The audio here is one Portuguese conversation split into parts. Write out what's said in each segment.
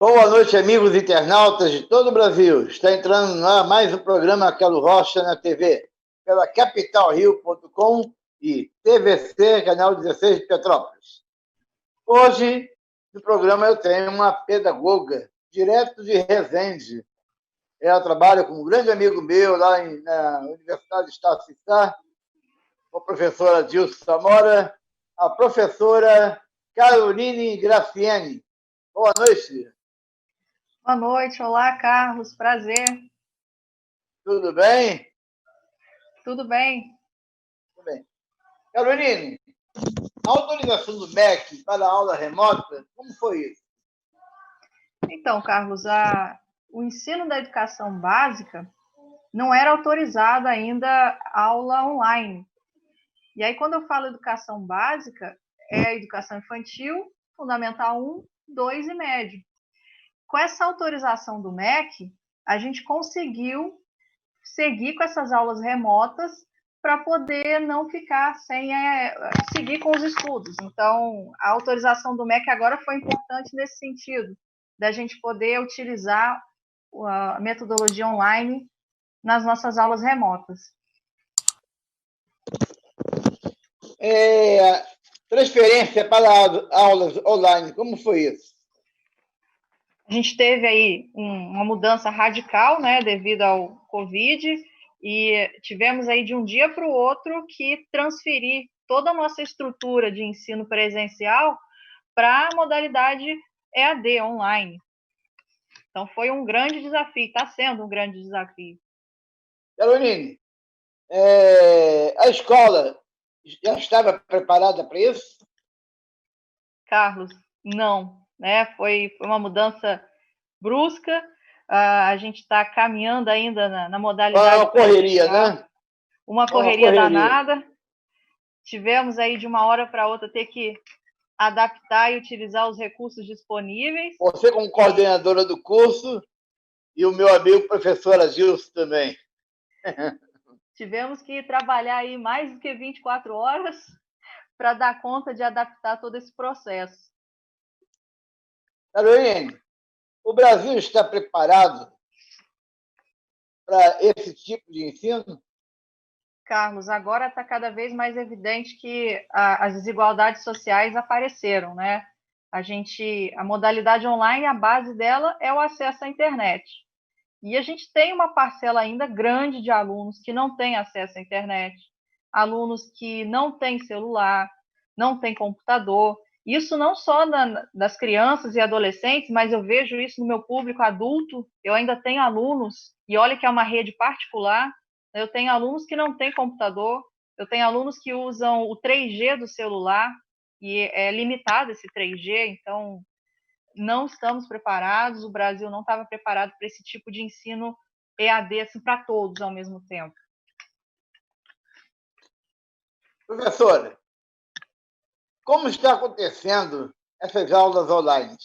Boa noite, amigos internautas de todo o Brasil. Está entrando no ar mais um programa Calo Rocha na TV, pela capitalrio.com e TVC, canal 16 de Petrópolis. Hoje, no programa, eu tenho uma pedagoga, direto de Resende. Ela trabalha com um grande amigo meu lá na Universidade de Estado de Sá, a professora Dilson Samora, a professora Caroline Graciani. Boa noite. Boa noite, olá, Carlos, prazer. Tudo bem? Tudo bem. Tudo bem. Caroline, a autorização do MEC para a aula remota, como foi isso? Então, Carlos, o ensino da educação básica não era autorizado ainda a aula online. E aí, quando eu falo educação básica, é a educação infantil, fundamental 1, 2 e médio. Com essa autorização do MEC, a gente conseguiu seguir com essas aulas remotas para poder não ficar sem seguir com os estudos. Então, a autorização do MEC agora foi importante nesse sentido, da gente poder utilizar a metodologia online nas nossas aulas remotas. Transferência para aulas online, como foi isso? A gente teve aí uma mudança radical, né, devido ao Covid, e tivemos aí de um dia para o outro que transferir toda a nossa estrutura de ensino presencial para a modalidade EAD, online. Então, foi um grande desafio, está sendo um grande desafio. Caroline, a escola já estava preparada para isso? Carlos, não, né? Foi uma mudança brusca, a gente está caminhando ainda na modalidade... Uma correria, né? Uma correria danada. Tivemos aí de uma hora para outra ter que adaptar e utilizar os recursos disponíveis. Você como coordenadora do curso e o meu amigo professor Agilson também. Tivemos que trabalhar aí mais do que 24 horas para dar conta de adaptar todo esse processo. Caroline, o Brasil está preparado para esse tipo de ensino? Carlos, agora está cada vez mais evidente que as desigualdades sociais apareceram, né? A modalidade online, a base dela é o acesso à internet. E a gente tem uma parcela ainda grande de alunos que não têm acesso à internet, alunos que não têm celular, não têm computador. Isso não só das crianças e adolescentes, mas eu vejo isso no meu público adulto. Eu ainda tenho alunos, e olha que é uma rede particular, eu tenho alunos que não têm computador, eu tenho alunos que usam o 3G do celular, e é limitado esse 3G, então não estamos preparados, o Brasil não estava preparado para esse tipo de ensino EAD assim, para todos ao mesmo tempo. Professora, como está acontecendo essas aulas online?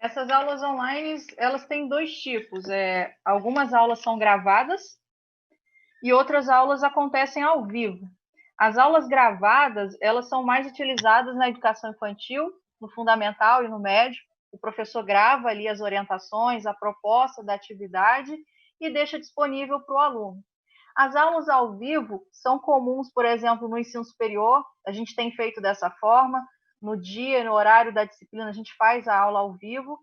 Essas aulas online, elas têm dois tipos. Algumas aulas são gravadas e outras aulas acontecem ao vivo. As aulas gravadas, elas são mais utilizadas na educação infantil, no fundamental e no médio. O professor grava ali as orientações, a proposta da atividade e deixa disponível para o aluno. As aulas ao vivo são comuns, por exemplo, no ensino superior, a gente tem feito dessa forma, no dia, no horário da disciplina, a gente faz a aula ao vivo,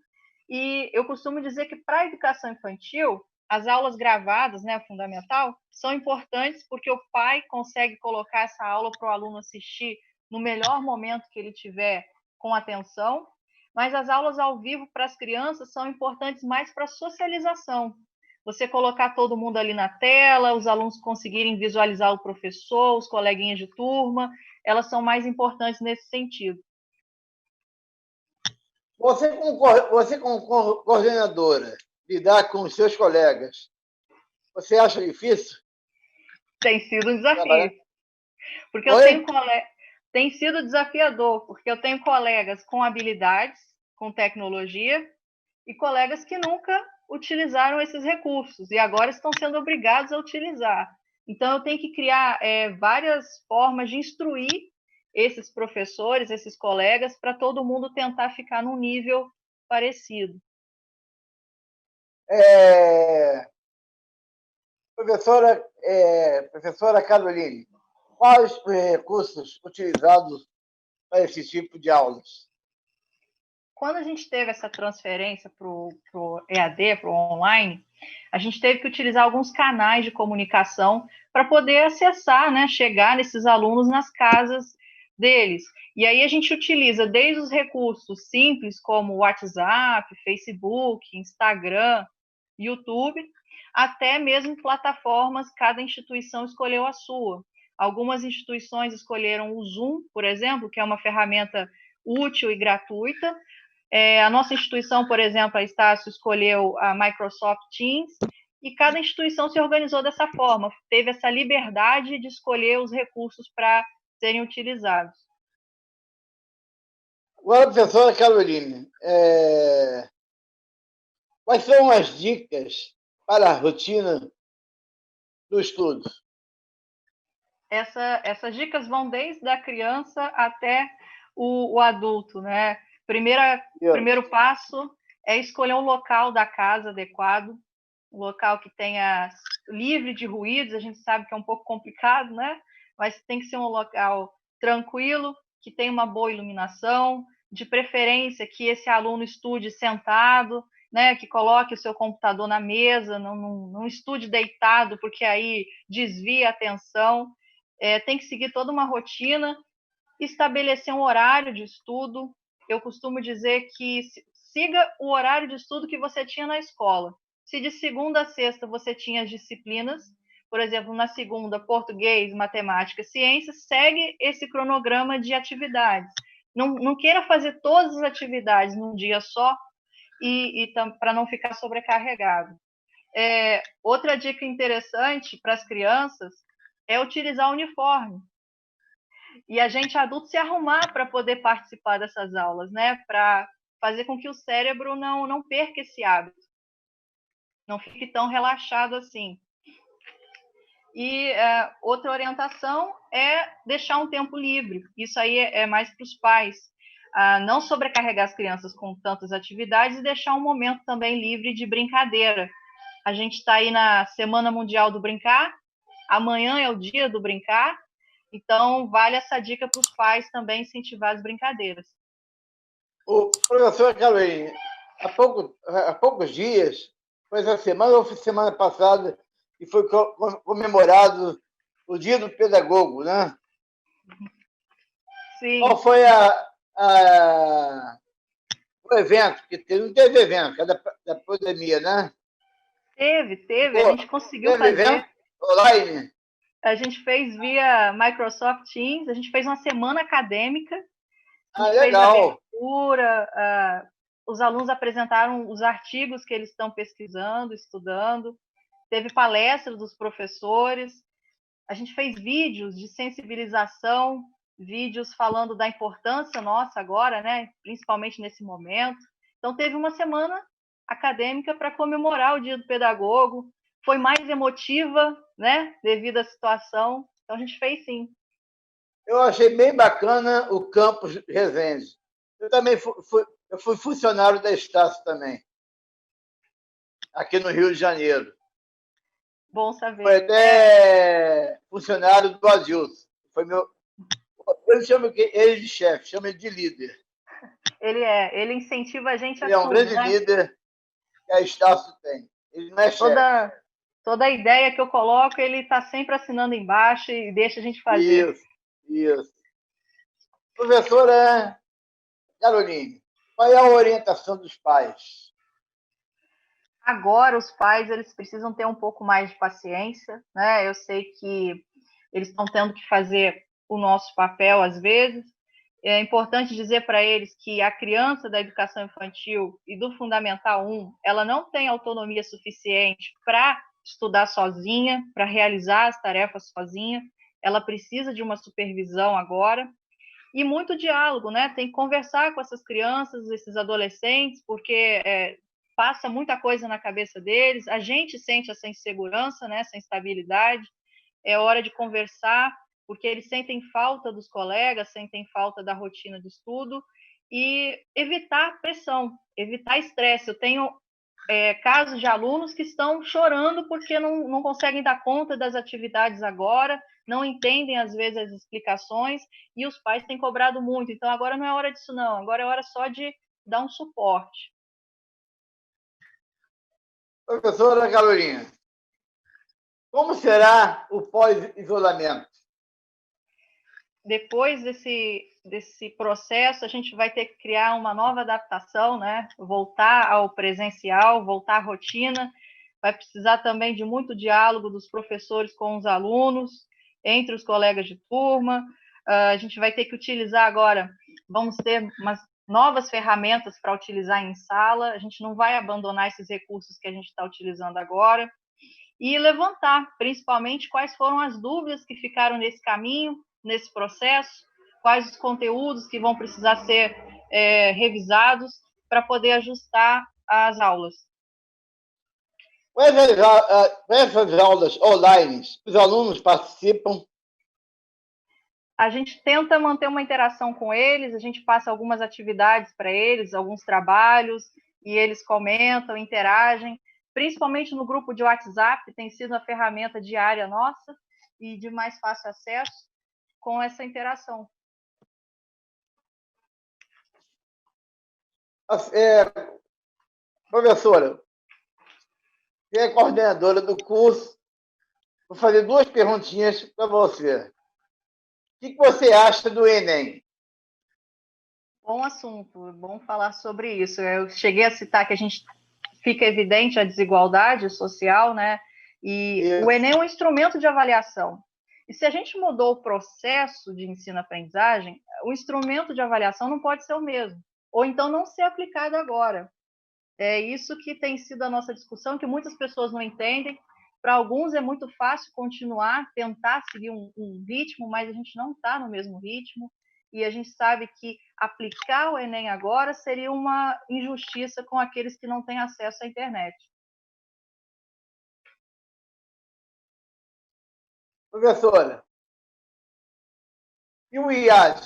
e eu costumo dizer que para a educação infantil, as aulas gravadas, né, fundamental, são importantes porque o pai consegue colocar essa aula para o aluno assistir no melhor momento que ele tiver com atenção, mas as aulas ao vivo para as crianças são importantes mais para a socialização. Você colocar todo mundo ali na tela, os alunos conseguirem visualizar o professor, os coleguinhas de turma, elas são mais importantes nesse sentido. Você como coordenadora, lidar com os seus colegas, você acha difícil? Tem sido um desafio. Porque tem sido desafiador, porque eu tenho colegas com habilidades, com tecnologia, e colegas que nunca utilizaram esses recursos e agora estão sendo obrigados a utilizar. Então, eu tenho que criar várias formas de instruir esses professores, esses colegas, para todo mundo tentar ficar num nível parecido. Professora Caroline, quais os recursos utilizados para esse tipo de aulas? Quando a gente teve essa transferência para o EAD, para o online, a gente teve que utilizar alguns canais de comunicação para poder acessar, né, chegar nesses alunos nas casas deles. E aí a gente utiliza desde os recursos simples, como WhatsApp, Facebook, Instagram, YouTube, até mesmo plataformas, cada instituição escolheu a sua. Algumas instituições escolheram o Zoom, por exemplo, que é uma ferramenta útil e gratuita. A nossa instituição, por exemplo, a Estácio, escolheu a Microsoft Teams, e cada instituição se organizou dessa forma, teve essa liberdade de escolher os recursos para serem utilizados. Agora, professora Caroline, quais são as dicas para a rotina do estudo? Essas dicas vão desde a criança até o adulto, né? Primeiro passo é escolher um local da casa adequado, um local que tenha livre de ruídos. A gente sabe que é um pouco complicado, né? Mas tem que ser um local tranquilo, que tenha uma boa iluminação, de preferência que esse aluno estude sentado, né? Que coloque o seu computador na mesa, não estude deitado, porque aí desvia a atenção. Tem que seguir toda uma rotina, estabelecer um horário de estudo. Eu costumo dizer que siga o horário de estudo que você tinha na escola. Se de segunda a sexta você tinha as disciplinas, por exemplo, na segunda, português, matemática, ciências, segue esse cronograma de atividades. Não queira fazer todas as atividades num dia só para não ficar sobrecarregado. Outra dica interessante para as crianças é utilizar o uniforme. E a gente adulto se arrumar para poder participar dessas aulas, né? Para fazer com que o cérebro não perca esse hábito, não fique tão relaxado assim. E outra orientação é deixar um tempo livre. Isso aí é mais para os pais. Não sobrecarregar as crianças com tantas atividades e deixar um momento também livre de brincadeira. A gente está aí na Semana Mundial do Brincar, amanhã é o dia do brincar, então vale essa dica para os pais também incentivar as brincadeiras. O professor Caroline, há poucos dias, foi essa semana ou foi semana passada, e foi comemorado o Dia do Pedagogo, né? Sim. Qual foi o evento que teve? Não teve evento, que é da pandemia, né? Teve. A gente conseguiu fazer. Evento online? A gente fez via Microsoft Teams, a gente fez uma semana acadêmica. A gente fez legal. abertura, os alunos apresentaram os artigos que eles estão pesquisando, estudando. Teve palestras dos professores. A gente fez vídeos de sensibilização, vídeos falando da importância nossa agora, né? Principalmente nesse momento. Então, teve uma semana acadêmica para comemorar o Dia do Pedagogo. Foi mais emotiva, né? Devido à situação. Então, a gente fez sim. Eu achei bem bacana o campus Resende. Eu também fui funcionário da Estácio também, aqui no Rio de Janeiro. Bom saber. Foi até funcionário do Adilson. Foi meu. Eu chamo ele de chefe, chamo ele de líder. Ele incentiva a gente a Ele é um tudo, grande né? líder que a Estácio tem. Ele não é chefe. Toda a ideia que eu coloco, ele está sempre assinando embaixo e deixa a gente fazer. Isso. Professora Caroline, qual é a orientação dos pais? Agora, os pais eles precisam ter um pouco mais de paciência, né? Eu sei que eles estão tendo que fazer o nosso papel às vezes. É importante dizer para eles que a criança da educação infantil e do Fundamental 1, ela não tem autonomia suficiente para estudar sozinha, para realizar as tarefas sozinha. Ela precisa de uma supervisão agora. E muito diálogo, né? Tem que conversar com essas crianças, esses adolescentes, porque passa muita coisa na cabeça deles. A gente sente essa insegurança, né? Essa instabilidade. É hora de conversar, porque eles sentem falta dos colegas, sentem falta da rotina de estudo, e evitar pressão, evitar estresse. Eu tenho casos de alunos que estão chorando porque não conseguem dar conta das atividades agora, não entendem, às vezes, as explicações, e os pais têm cobrado muito. Então, agora não é hora disso, não. Agora é hora só de dar um suporte. Professora Carolina, como será o pós-isolamento? Depois desse processo, a gente vai ter que criar uma nova adaptação, né? Voltar ao presencial, voltar à rotina. Vai precisar também de muito diálogo dos professores com os alunos, entre os colegas de turma. A gente vai ter que utilizar agora, vamos ter umas novas ferramentas para utilizar em sala. A gente não vai abandonar esses recursos que a gente está utilizando agora. E levantar, principalmente, quais foram as dúvidas que ficaram nesse caminho, nesse processo, quais os conteúdos que vão precisar ser revisados para poder ajustar as aulas. Essas aulas online, os alunos participam? A gente tenta manter uma interação com eles, a gente passa algumas atividades para eles, alguns trabalhos, e eles comentam, interagem, principalmente no grupo de WhatsApp, que tem sido a ferramenta diária nossa e de mais fácil acesso com essa interação. Professora, você é coordenadora do curso. Vou fazer 2 perguntinhas para você. O que você acha do Enem? Bom assunto, bom falar sobre isso. Eu cheguei a citar que a gente fica evidente a desigualdade social, né? E isso. O Enem é um instrumento de avaliação. E se a gente mudou o processo de ensino-aprendizagem, o instrumento de avaliação não pode ser o mesmo, ou então não ser aplicado agora. É isso que tem sido a nossa discussão, que muitas pessoas não entendem. Para alguns é muito fácil continuar, tentar seguir um ritmo, mas a gente não está no mesmo ritmo. E a gente sabe que aplicar o Enem agora seria uma injustiça com aqueles que não têm acesso à internet. Professora, e o IAD?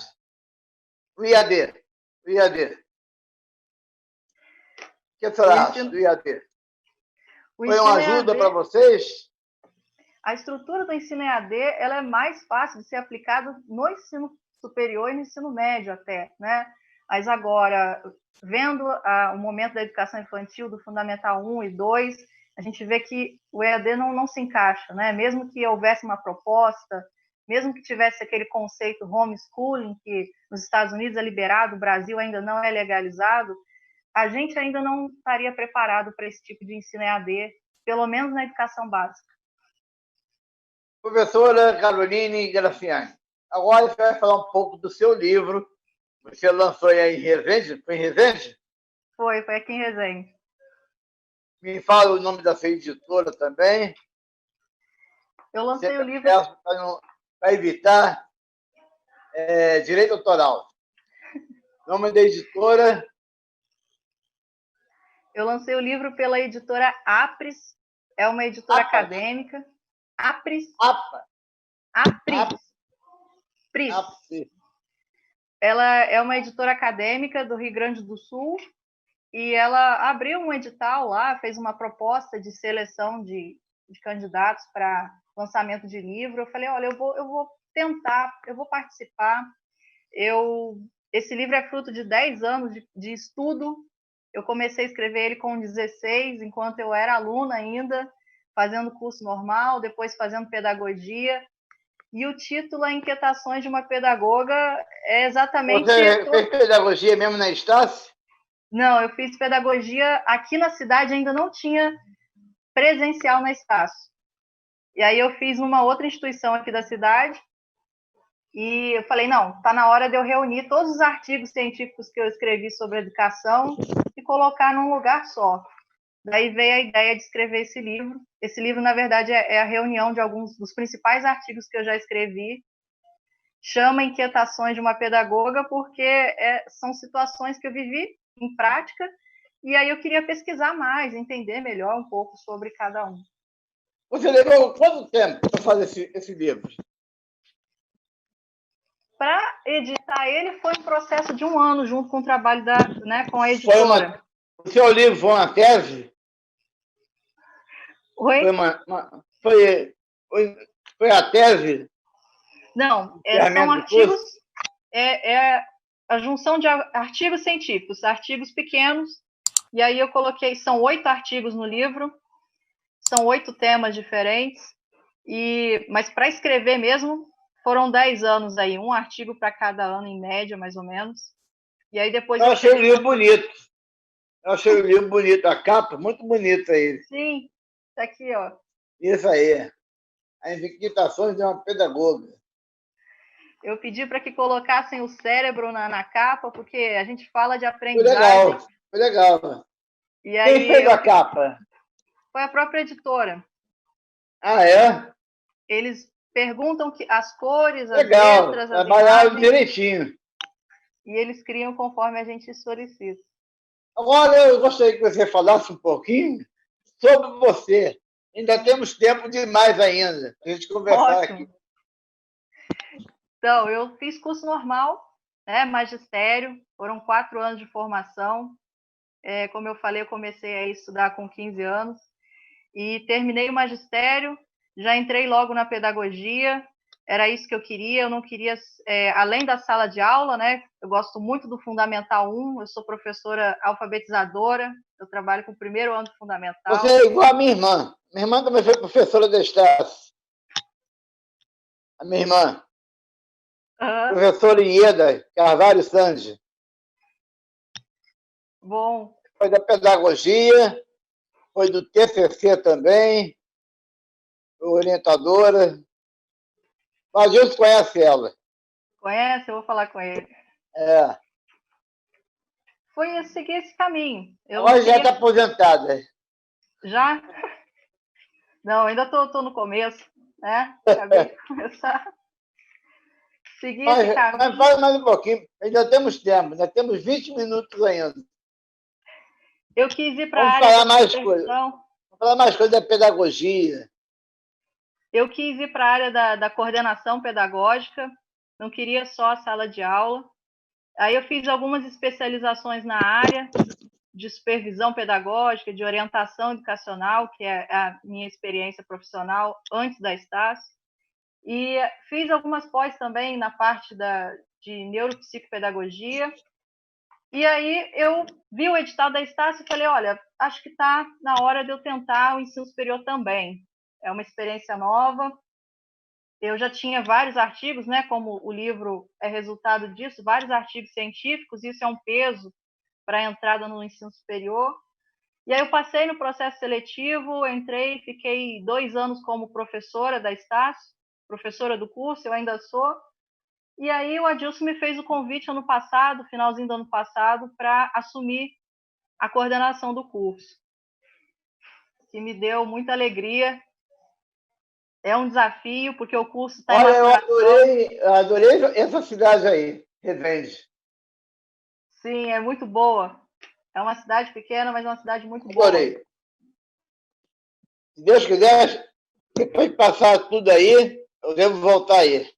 O IAD? O IAD? O que a senhora acha do IAD? Foi uma ajuda para vocês? A estrutura do ensino EAD ela é mais fácil de ser aplicada no ensino superior e no ensino médio até, né? Mas agora, vendo o momento da educação infantil, do Fundamental 1 e 2, a gente vê que o EAD não se encaixa, né? Mesmo que houvesse uma proposta, mesmo que tivesse aquele conceito homeschooling, que nos Estados Unidos é liberado, o Brasil ainda não é legalizado, a gente ainda não estaria preparado para esse tipo de ensino EAD, pelo menos na educação básica. Professora Caroline Graciani, agora você vai falar um pouco do seu livro. Você lançou aí em Resende? Foi em Resende? Foi aqui em Resende. Me fala o nome da sua editora também. Eu lancei o livro... Para evitar direito autoral. Nome da editora? Eu lancei o livro pela editora Apris, é uma editora acadêmica. Apris. Apris. Ela é uma editora acadêmica do Rio Grande do Sul e ela abriu um edital lá, fez uma proposta de seleção de candidatos para lançamento de livro. Eu falei, olha, eu vou tentar, eu vou participar. Esse livro é fruto de 10 anos de estudo. Eu comecei a escrever ele com 16, enquanto eu era aluna ainda, fazendo curso normal, depois fazendo pedagogia. E o título, A Inquietações de uma Pedagoga, é exatamente... Você fez pedagogia mesmo na Estácio? Não, eu fiz pedagogia aqui na cidade, ainda não tinha presencial na Estácio. E aí eu fiz numa outra instituição aqui da cidade, e eu falei, não, está na hora de eu reunir todos os artigos científicos que eu escrevi sobre educação e colocar num lugar só. Daí veio a ideia de escrever esse livro. Esse livro, na verdade, é a reunião de alguns dos principais artigos que eu já escrevi. Chama Inquietações de uma Pedagoga, porque são situações que eu vivi em prática, e aí eu queria pesquisar mais, entender melhor um pouco sobre cada um. Você levou quanto tempo para fazer esse livro? Para editar ele foi um processo de 1 ano, junto com o trabalho com a editora. O seu livro foi uma tese? Oi? Foi a tese? Não, são artigos, é a junção de artigos científicos, artigos pequenos, e aí eu coloquei, são 8 artigos no livro, são 8 temas diferentes, mas para escrever mesmo, foram 10 anos aí, um artigo para cada ano, em média, mais ou menos. E aí depois eu achei o livro bonito. Eu achei o livro bonito, a capa, muito bonita aí. Sim, tá aqui, ó. Isso aí. As Inquietações de uma Pedagoga. Eu pedi para que colocassem o cérebro na capa, porque a gente fala de aprendizagem. Foi legal. E aí, quem fez a capa? Foi a própria editora. Ah, é? Eles perguntam as cores, as legal, letras, as trabalharam imagens. Direitinho. E eles criam conforme a gente solicita. Agora, eu gostaria que você falasse um pouquinho sobre você. Ainda temos tempo demais ainda para a gente conversar. Ótimo. Aqui. Então, eu fiz curso normal, magistério, foram 4 anos de formação. Como eu falei, eu comecei a estudar com 15 anos e terminei o magistério, já entrei logo na pedagogia, era isso que eu queria, eu não queria, além da sala de aula, eu gosto muito do Fundamental 1, eu sou professora alfabetizadora, eu trabalho com o 1º ano do Fundamental. Você é igual a minha irmã. Minha irmã também foi professora de Estácio. A minha irmã. Professora Ieda Carvalho Sandes. Bom. Foi da pedagogia, foi do TCC também, orientadora. Mas Gilson conhece ela. Conhece? Eu vou falar com ele. Foi seguir esse caminho. Agora já está aposentada. Já? Não, ainda estou no começo, né? Acabei de começar. Seguir esse caminho. Mas fala mais um pouquinho. Ainda temos tempo, ainda temos 20 minutos ainda. Eu quis ir para a área da supervisão. Vamos falar mais coisas da pedagogia. Eu quis ir para a área da coordenação pedagógica, não queria só a sala de aula. Aí eu fiz algumas especializações na área de supervisão pedagógica, de orientação educacional, que é a minha experiência profissional antes da Estácio. E fiz algumas pós também na parte de neuropsicopedagogia. E aí eu vi o edital da Estácio e falei, olha, acho que está na hora de eu tentar o ensino superior também. É uma experiência nova. Eu já tinha vários artigos, como o livro é resultado disso, vários artigos científicos, isso é um peso para a entrada no ensino superior. E aí eu passei no processo seletivo, entrei, fiquei 2 anos como professora da Estácio, professora do curso, eu ainda sou. E aí o Adilson me fez o convite ano passado, finalzinho do ano passado, para assumir a coordenação do curso, que me deu muita alegria. É um desafio, porque o curso está em maturação. Eu adorei essa cidade aí, Resende. Sim, é muito boa. É uma cidade pequena, mas é uma cidade muito boa. Adorei. Se Deus quiser, depois de passar tudo aí, eu devo voltar aí.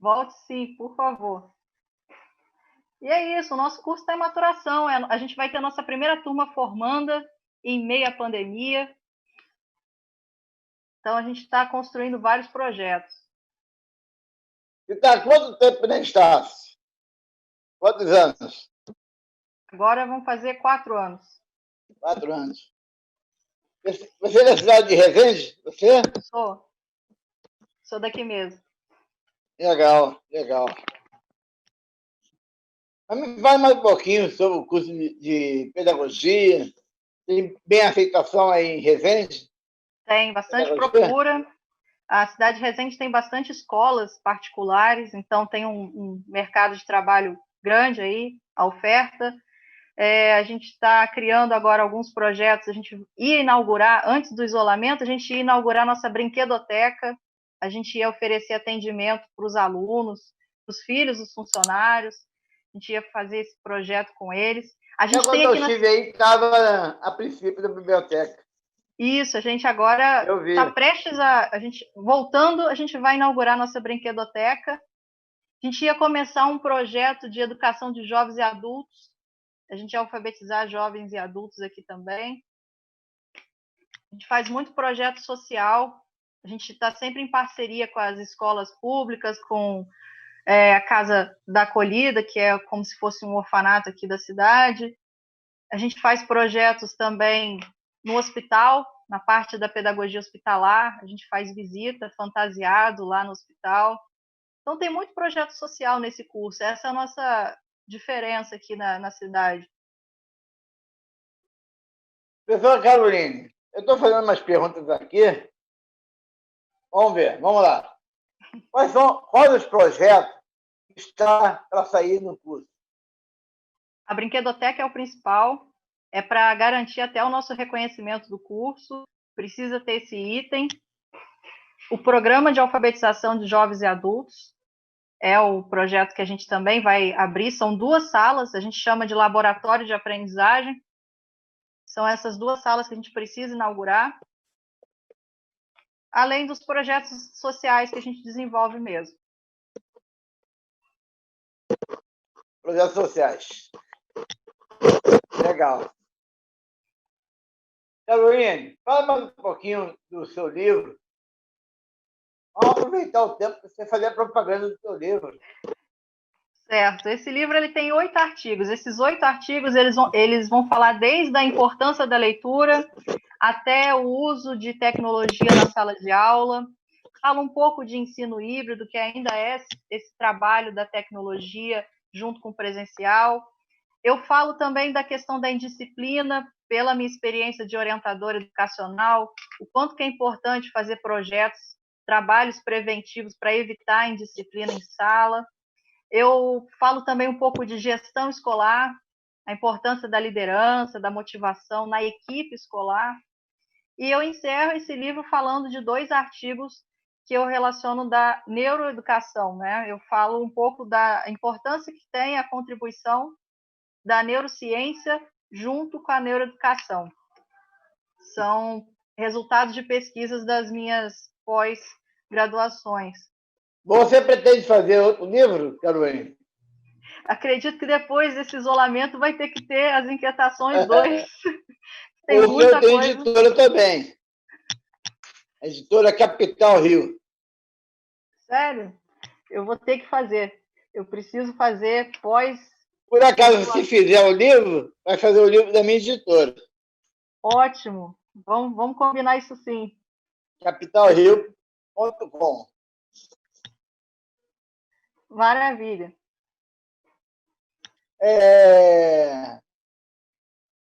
Volte sim, por favor. E é isso, o nosso curso está em maturação. A gente vai ter a nossa primeira turma formanda em meio à pandemia. Então, a gente está construindo vários projetos. E está quanto tempo na Estácio? Quantos anos? Agora vão fazer 4 anos. 4 anos. Você é da cidade de Resende? Você? Sou. Sou daqui mesmo. Legal, legal. Mas me fale mais um pouquinho sobre o curso de pedagogia. Tem bem aceitação aí em Resende? Tem bastante procura. A cidade de Resende tem bastante escolas particulares, então tem um mercado de trabalho grande aí, a oferta. A gente está criando agora alguns projetos, a gente ia inaugurar, antes do isolamento, a gente ia inaugurar nossa brinquedoteca, a gente ia oferecer atendimento para os alunos, para os filhos dos funcionários, a gente ia fazer esse projeto com eles. A gente quando eu estive aí, estava a princípio da biblioteca. Isso, a gente agora está prestes a gente voltando, a gente vai inaugurar nossa brinquedoteca A gente ia começar um projeto de educação de jovens e adultos. A gente ia alfabetizar jovens e adultos aqui também. A gente faz muito projeto social. A gente está sempre em parceria com as escolas públicas, com a Casa da Acolhida, que é como se fosse um orfanato aqui da cidade. A gente faz projetos também no hospital, na parte da pedagogia hospitalar. A gente faz visita fantasiado lá no hospital. Então, tem muito projeto social nesse curso. Essa é a nossa diferença aqui na cidade. Professora Caroline, eu estou fazendo umas perguntas aqui. Vamos ver, vamos lá. Quais os projetos que estão para sair no curso? A brinquedoteca é o principal, é para garantir até o nosso reconhecimento do curso, precisa ter esse item. O programa de alfabetização de jovens e adultos é o projeto que a gente também vai abrir, são 2 salas, a gente chama de laboratório de aprendizagem. São essas 2 salas que a gente precisa inaugurar, além dos projetos sociais que a gente desenvolve mesmo. Projetos sociais. Legal. Caroline, fala mais um pouquinho do seu livro. Vamos aproveitar o tempo para você fazer a propaganda do seu livro. Certo. Esse livro ele tem 8 artigos. Esses 8 artigos eles vão falar desde a importância da leitura até o uso de tecnologia na sala de aula. Fala um pouco de ensino híbrido, que ainda é esse trabalho da tecnologia junto com o presencial. Eu falo também da questão da indisciplina, pela minha experiência de orientadora educacional, o quanto que é importante fazer projetos, trabalhos preventivos para evitar a indisciplina em sala. Eu falo também um pouco de gestão escolar, a importância da liderança, da motivação na equipe escolar. E eu encerro esse livro falando de 2 artigos que eu relaciono da neuroeducação, né? Eu falo um pouco da importância que tem a contribuição da neurociência junto com a neuroeducação. São resultados de pesquisas das minhas pós-graduações. Você pretende fazer outro livro, Caroline? Acredito que depois desse isolamento vai ter que ter as inquietações 2. Tem Porque muita eu tenho coisa. editora também. A editora Capital Rio. Sério? Eu vou ter que fazer. Eu preciso fazer pós. Por acaso, se fizer o livro, vai fazer o livro da minha editora. Ótimo. Vamos combinar isso sim. capitalrio.com. Maravilha.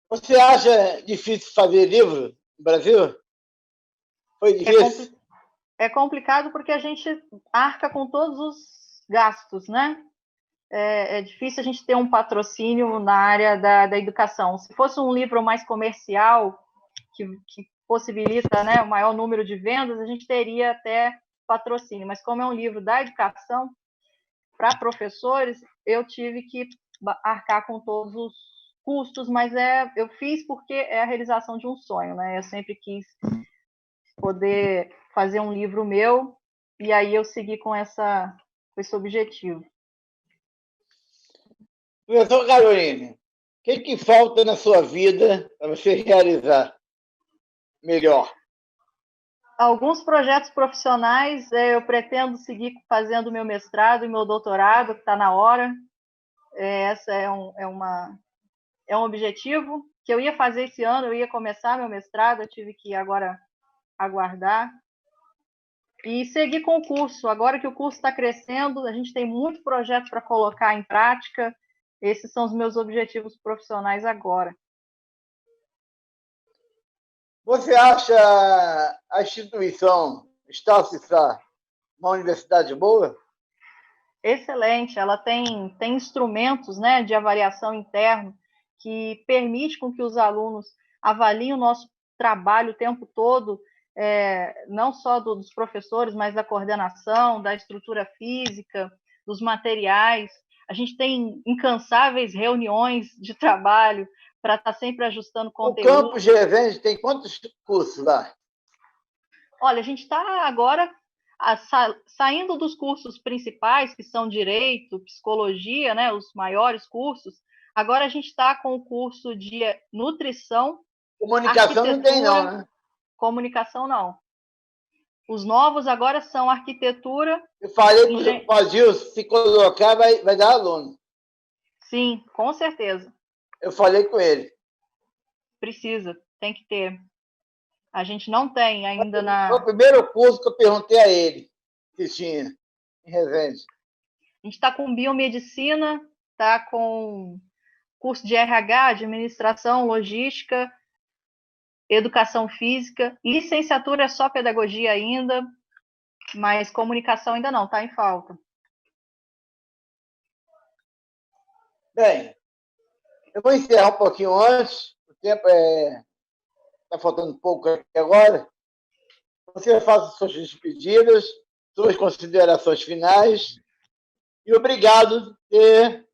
Você acha difícil fazer livro no Brasil? Foi difícil? É complicado porque a gente arca com todos os gastos, né? É difícil a gente ter um patrocínio na área da educação. Se fosse um livro mais comercial, que possibilita, né, o maior número de vendas, a gente teria até patrocínio. Mas como é um livro da educação, para professores, eu tive que arcar com todos os custos, mas eu fiz porque é a realização de um sonho, né? Eu sempre quis poder fazer um livro meu, e aí eu segui com esse objetivo. Professor Caroline, o que falta na sua vida para você realizar melhor? Alguns projetos profissionais, eu pretendo seguir fazendo meu mestrado e meu doutorado, que está na hora. Essa é um objetivo que eu ia fazer esse ano, eu ia começar meu mestrado, eu tive que agora aguardar. E seguir com o curso. Agora que o curso está crescendo, a gente tem muito projeto para colocar em prática. Esses são os meus objetivos profissionais agora. Você acha a instituição Estácio uma universidade boa? Excelente. Ela tem instrumentos, né, de avaliação interno que permite com que os alunos avaliem o nosso trabalho o tempo todo, não só dos professores, mas da coordenação, da estrutura física, dos materiais. A gente tem incansáveis reuniões de trabalho para estar sempre ajustando conteúdo. O campus de eventos tem quantos cursos lá? Olha, a gente está agora Saindo dos cursos principais, que são direito, psicologia, né, os maiores cursos, agora a gente está com o curso de nutrição, Comunicação não tem, não, né? Comunicação não. Os novos agora são arquitetura. Eu falei para o Gil, se colocar, vai dar aluno. Sim, com certeza. Eu falei com ele. Precisa, tem que ter. A gente não tem ainda Foi o primeiro curso que eu perguntei a ele se tinha, em Resende. A gente está com biomedicina, está com curso de RH, administração, logística, educação física, licenciatura é só pedagogia ainda, mas comunicação ainda não, está em falta. Bem, eu vou encerrar um pouquinho antes, o tempo está faltando pouco aqui agora. Você faça suas despedidas, suas considerações finais, e obrigado por ter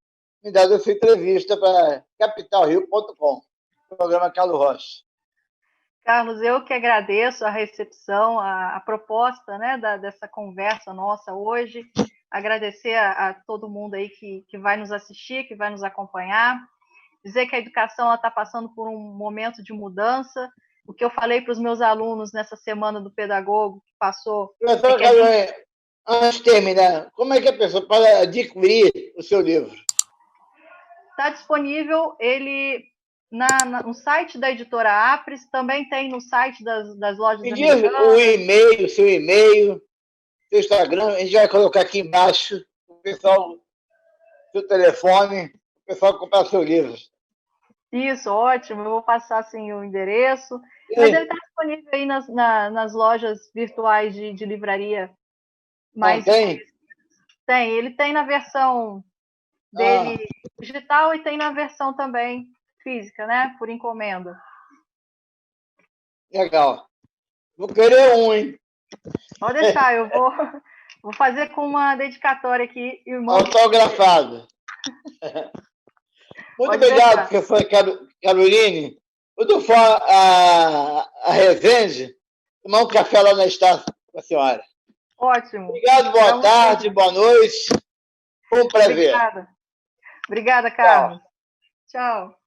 me dado essa entrevista para capitalrio.com, programa Carlos Rocha. Carlos, eu que agradeço a recepção, a proposta, né, dessa conversa nossa hoje. Agradecer a todo mundo aí que vai nos assistir, que vai nos acompanhar. Dizer que a educação está passando por um momento de mudança. O que eu falei para os meus alunos nessa semana do pedagogo que passou... Antes de terminar, como é que a pessoa pode adquirir o seu livro? Está disponível ele no site da editora Apres, também tem no site das lojas americanas. O e-mail, seu e-mail, seu Instagram, a gente vai colocar aqui embaixo, o pessoal, seu telefone, o pessoal comprar seu livro. Isso, ótimo, eu vou passar assim, o endereço. Mas ele está disponível aí nas lojas virtuais de livraria. Mas tem? Tem, ele tem na versão dele digital e tem na versão também física, né? Por encomenda. Legal. Vou querer um, hein? Pode deixar, eu vou fazer com uma dedicatória aqui. Autografado. Muito obrigado, professora Caroline. Quando for a Resende, tomar um café lá na estátua com a senhora. Ótimo. Obrigado, boa tarde, boa noite. Foi um prazer. Obrigada, Carlos. Tchau.